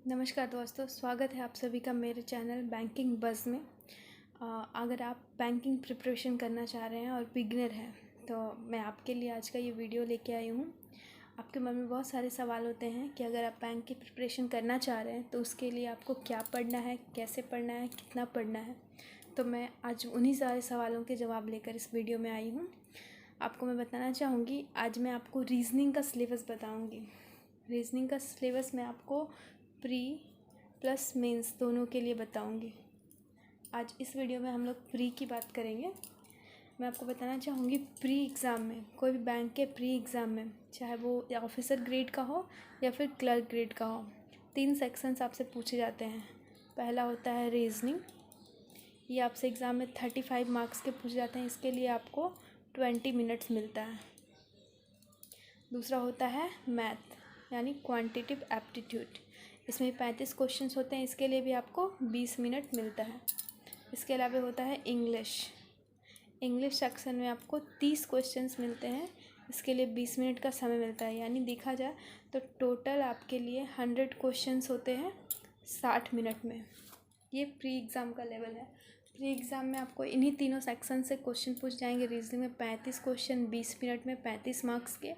नमस्कार दोस्तों, स्वागत है आप सभी का मेरे चैनल बैंकिंग बज़ में। अगर आप बैंकिंग प्रिपरेशन करना चाह रहे हैं और बिगनर हैं तो मैं आपके लिए आज का ये वीडियो लेके आई हूँ। आपके मन में बहुत सारे सवाल होते हैं कि अगर आप बैंक की प्रिपरेशन करना चाह रहे हैं तो उसके लिए आपको क्या पढ़ना है, कैसे पढ़ना है, कितना पढ़ना है। तो मैं आज उन्हीं सारे सवालों के जवाब लेकर इस वीडियो में आई हूँ। आपको मैं बताना चाहूँगी, आज मैं आपको रीज़निंग का सिलेबस बताऊँगी। रीज़निंग का सिलेबस मैं आपको प्री प्लस मेंस दोनों के लिए बताऊंगी। आज इस वीडियो में हम लोग प्री की बात करेंगे। मैं आपको बताना चाहूँगी, प्री एग्ज़ाम में, कोई भी बैंक के प्री एग्ज़ाम में, चाहे वो ऑफिसर ग्रेड का हो या फिर क्लर्क ग्रेड का हो, 3 सेक्शंस आपसे पूछे जाते हैं। पहला होता है रीज़निंग, ये आपसे एग्ज़ाम में 35 मार्क्स के पूछे जाते हैं। इसके लिए आपको 20 मिनट्स मिलता है। दूसरा होता है मैथ, यानी क्वांटिटिव एप्टीट्यूड, इसमें 35 क्वेश्चंस होते हैं। इसके लिए भी आपको 20 मिनट मिलता है। इसके अलावा होता है इंग्लिश सेक्शन में आपको 30 क्वेश्चंस मिलते हैं। इसके लिए 20 मिनट का समय मिलता है। यानी देखा जाए तो टोटल आपके लिए 100 क्वेश्चंस होते हैं 60 मिनट में। ये प्री एग्ज़ाम का लेवल है। प्री एग्ज़ाम में आपको इन्हीं तीनों सेक्शन से क्वेश्चन पूछ जाएंगे। रीजनिंग में 35 क्वेश्चन 20 मिनट में 35 मार्क्स के,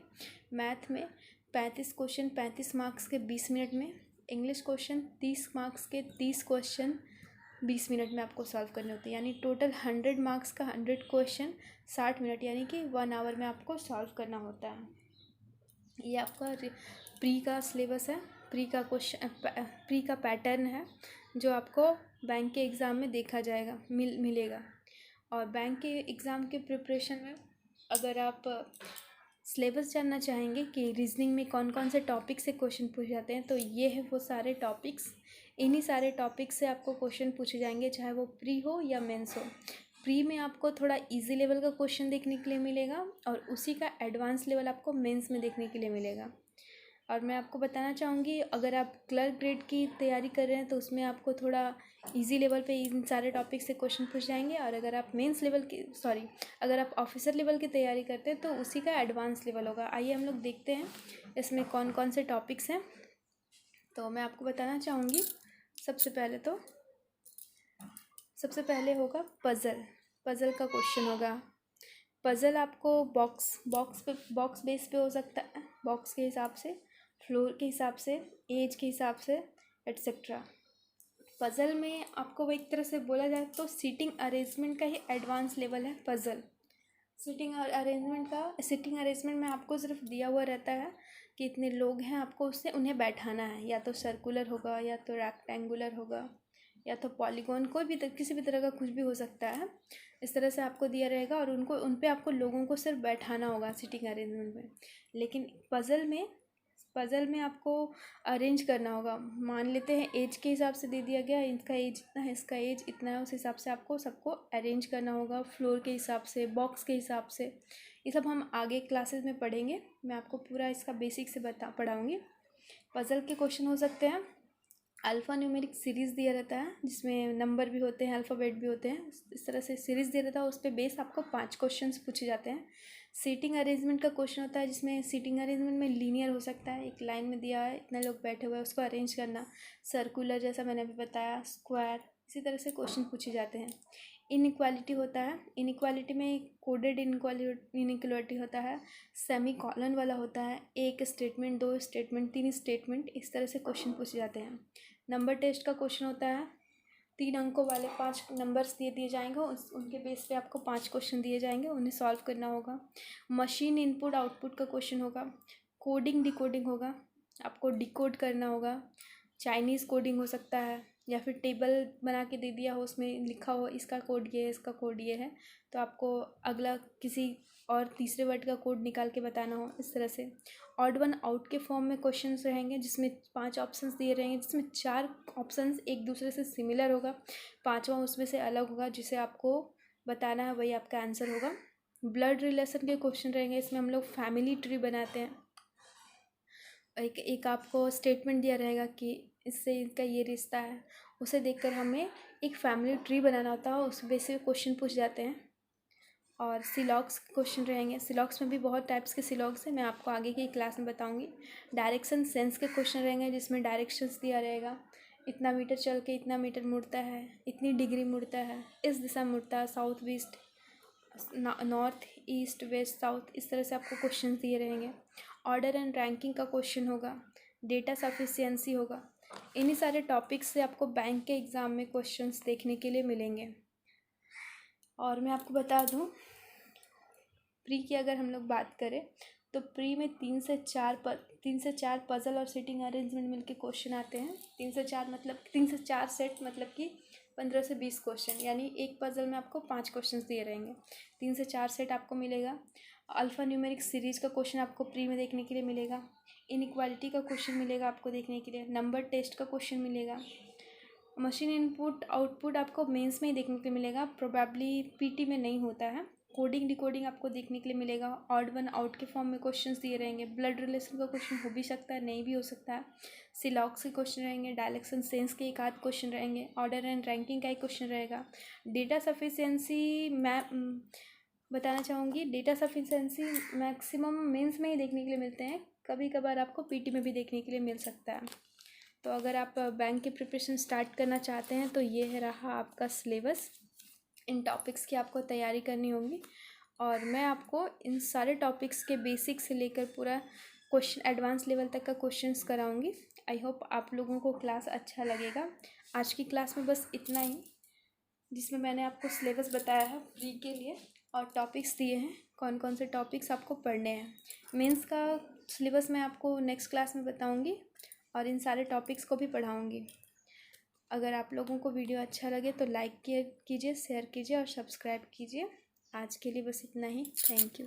मैथ में 35 क्वेश्चन 35 मार्क्स के 20 मिनट में, इंग्लिश क्वेश्चन 30 मार्क्स के 30 क्वेश्चन 20 मिनट में आपको सॉल्व करने होते हैं। यानी टोटल 100 मार्क्स का 100 क्वेश्चन 60 मिनट, यानी कि 1 आवर में आपको सॉल्व करना होता है। ये आपका प्री का सिलेबस है, प्री का पैटर्न है जो आपको बैंक के एग्ज़ाम में देखा जाएगा, मिलेगा। और बैंक के एग्ज़ाम के प्रिपरेशन में अगर आप सिलेबस जानना चाहेंगे कि रीजनिंग में कौन कौन से टॉपिक से क्वेश्चन पूछे जाते हैं, तो ये है वो सारे टॉपिक्स। इन्हीं सारे टॉपिक्स से आपको क्वेश्चन पूछे जाएंगे, चाहे वो प्री हो या मेंस हो। प्री में आपको थोड़ा इजी लेवल का क्वेश्चन देखने के लिए मिलेगा और उसी का एडवांस लेवल आपको मेंस में देखने के लिए मिलेगा। और मैं आपको बताना चाहूँगी, अगर आप क्लर्क ग्रेड की तैयारी कर रहे हैं तो उसमें आपको थोड़ा इजी लेवल पे इन सारे टॉपिक से क्वेश्चन पूछ जाएंगे। और अगर आप अगर आप ऑफिसर लेवल की तैयारी करते हैं तो उसी का एडवांस लेवल होगा। आइए हम लोग देखते हैं इसमें कौन कौन से टॉपिक्स हैं। तो मैं आपको बताना चाहूँगी, सबसे पहले होगा पज़ल का क्वेश्चन होगा। पज़ल आपको बॉक्स बेस पे हो सकता है, बॉक्स के हिसाब से, फ्लोर के हिसाब से, एज के हिसाब से, एट्सेट्रा। पज़ल में आपको एक तरह से बोला जाए तो सीटिंग अरेंजमेंट का ही एडवांस लेवल है पज़ल। सीटिंग अरेंजमेंट में आपको सिर्फ दिया हुआ रहता है कि इतने लोग हैं, आपको उससे उन्हें बैठाना है। या तो सर्कुलर होगा, या तो रेक्टेंगुलर होगा, या तो पॉलीगॉन, कोई भी किसी भी तरह का कुछ भी हो सकता है। इस तरह से आपको दिया रहेगा और उन पे आपको लोगों को सिर्फ बैठाना होगा सीटिंग अरेंजमेंट में। लेकिन पज़ल में आपको अरेंज करना होगा। मान लेते हैं एज के हिसाब से दे दिया गया, इनका एज इतना है, इसका एज इतना है, उस हिसाब से आपको सबको अरेंज करना होगा, फ्लोर के हिसाब से, बॉक्स के हिसाब से। ये सब हम आगे क्लासेस में पढ़ेंगे। मैं आपको पूरा इसका बेसिक से पढ़ाऊँगी। पज़ल के क्वेश्चन हो सकते हैं, अल्फ़ा न्यूमेरिक सीरीज़ दिया रहता है जिसमें नंबर भी होते हैं, अल्फ़ाबेट भी होते हैं। इस तरह से सीरीज़ दिया रहता है, उस पर बेस आपको 5 क्वेश्चंस पूछे जाते हैं। सीटिंग अरेंजमेंट का क्वेश्चन होता है जिसमें सीटिंग अरेंजमेंट में लीनियर हो सकता है, एक लाइन में दिया है, इतने लोग बैठे हुए हैं, उसको अरेंज करना। सर्कुलर, जैसा मैंने अभी बताया, स्क्वायर, इसी तरह से क्वेश्चन पूछे जाते हैं। इनइक्वालिटी होता है, इनइक्वालिटी में कोडेड इनइक्वालिटी होता है, सेमी कॉलन वाला होता है, एक स्टेटमेंट, 2 स्टेटमेंट, 3 स्टेटमेंट, इस तरह से क्वेश्चन पूछे जाते हैं। नंबर टेस्ट का क्वेश्चन होता है, 3 अंकों वाले 5 नंबर्स दिए जाएंगे, उनके बेस पे आपको 5 क्वेश्चन दिए जाएंगे, उन्हें सॉल्व करना होगा। मशीन इनपुट आउटपुट का क्वेश्चन होगा। कोडिंग डिकोडिंग होगा, आपको डिकोड करना होगा। चाइनीज़ कोडिंग हो सकता है, या फिर टेबल बना के दे दिया हो, उसमें लिखा हो इसका कोड ये है, इसका कोड ये है, तो आपको अगला किसी और तीसरे वर्ड का कोड निकाल के बताना हो, इस तरह से। ऑड वन आउट के फॉर्म में क्वेश्चंस रहेंगे जिसमें 5 ऑप्शंस दिए रहेंगे, जिसमें 4 ऑप्शंस एक दूसरे से सिमिलर होगा, 5वां उसमें से अलग होगा, जिसे आपको बताना है, वही आपका आंसर होगा। ब्लड रिलेशन के क्वेश्चन रहेंगे, इसमें हम लोग फैमिली ट्री बनाते हैं। एक आपको स्टेटमेंट दिया रहेगा कि इससे इनका ये रिश्ता है, उसे देखकर हमें एक फैमिली ट्री बनाना होता है, उस बेस पे क्वेश्चन पूछ जाते हैं। और सिलॉग्स के क्वेश्चन रहेंगे। सिलॉग्स में भी बहुत टाइप्स के सिलॉग्स हैं, मैं आपको आगे की क्लास में बताऊंगी। डायरेक्शन सेंस के क्वेश्चन रहेंगे जिसमें डायरेक्शंस दिया रहेगा, इतना मीटर चल के इतना मीटर मुड़ता है, इतनी डिग्री मुड़ता है, इस दिशा में मुड़ता है, south west, north east west south, इस तरह से आपको क्वेश्चन दिए रहेंगे। ऑर्डर एंड रैंकिंग का क्वेश्चन होगा, डेटा सफिशिएंसी होगा। इन्हीं सारे टॉपिक्स से आपको बैंक के एग्ज़ाम में क्वेश्चंस देखने के लिए मिलेंगे। और मैं आपको बता दूं, प्री की अगर हम लोग बात करें तो प्री में 3 से 4 पज़ल और सीटिंग अरेंजमेंट मिलके क्वेश्चन आते हैं। 3 से 4 सेट मतलब कि 15 से 20 क्वेश्चन, यानी एक पज़ल में आपको 5 क्वेश्चन दिए रहेंगे। 3 से 4 सेट आपको मिलेगा। अल्फ़ा न्यूमेरिक सीरीज़ का क्वेश्चन आपको प्री में देखने के लिए मिलेगा। इनइक्वालिटी का क्वेश्चन मिलेगा आपको देखने के लिए। नंबर टेस्ट का क्वेश्चन मिलेगा। मशीन इनपुट आउटपुट आपको मेंस में ही देखने के लिए मिलेगा, प्रोबेबली पीटी में नहीं होता है। कोडिंग डिकोडिंग आपको देखने के लिए मिलेगा। ऑड वन आउट के फॉर्म में क्वेश्चंस दिए रहेंगे। ब्लड रिलेशन का क्वेश्चन हो भी सकता है, नहीं भी हो सकता है। सिलॉग्स के क्वेश्चन रहेंगे। डायरेक्शन सेंस के एक आध क्वेश्चन रहेंगे। ऑर्डर एंड रैंकिंग का एक क्वेश्चन रहेगा। डेटा सफिशिएंसी मैं बताना चाहूँगी, डेटा सफिशिएंसी मैक्सिमम मेंस में ही देखने के लिए मिलते हैं, कभी कभार आपको पीटी में भी देखने के लिए मिल सकता है। तो अगर आप बैंक की प्रिपरेशन स्टार्ट करना चाहते हैं तो ये है रहा आपका सिलेबस। इन टॉपिक्स की आपको तैयारी करनी होगी और मैं आपको इन सारे टॉपिक्स के बेसिक से लेकर पूरा क्वेश्चन एडवांस लेवल तक का क्वेश्चंस कराऊंगी। आई होप आप लोगों को क्लास अच्छा लगेगा। आज की क्लास में बस इतना ही, जिसमें मैंने आपको सिलेबस बताया है प्री के लिए और टॉपिक्स दिए हैं, कौन कौन से टॉपिक्स आपको पढ़ने हैं। मेंस का सिलेबस मैं आपको नेक्स्ट क्लास में बताऊंगी और इन सारे टॉपिक्स को भी पढ़ाऊंगी। अगर आप लोगों को वीडियो अच्छा लगे तो लाइक कीजिए, शेयर कीजिए और सब्सक्राइब कीजिए। आज के लिए बस इतना ही। Thank you.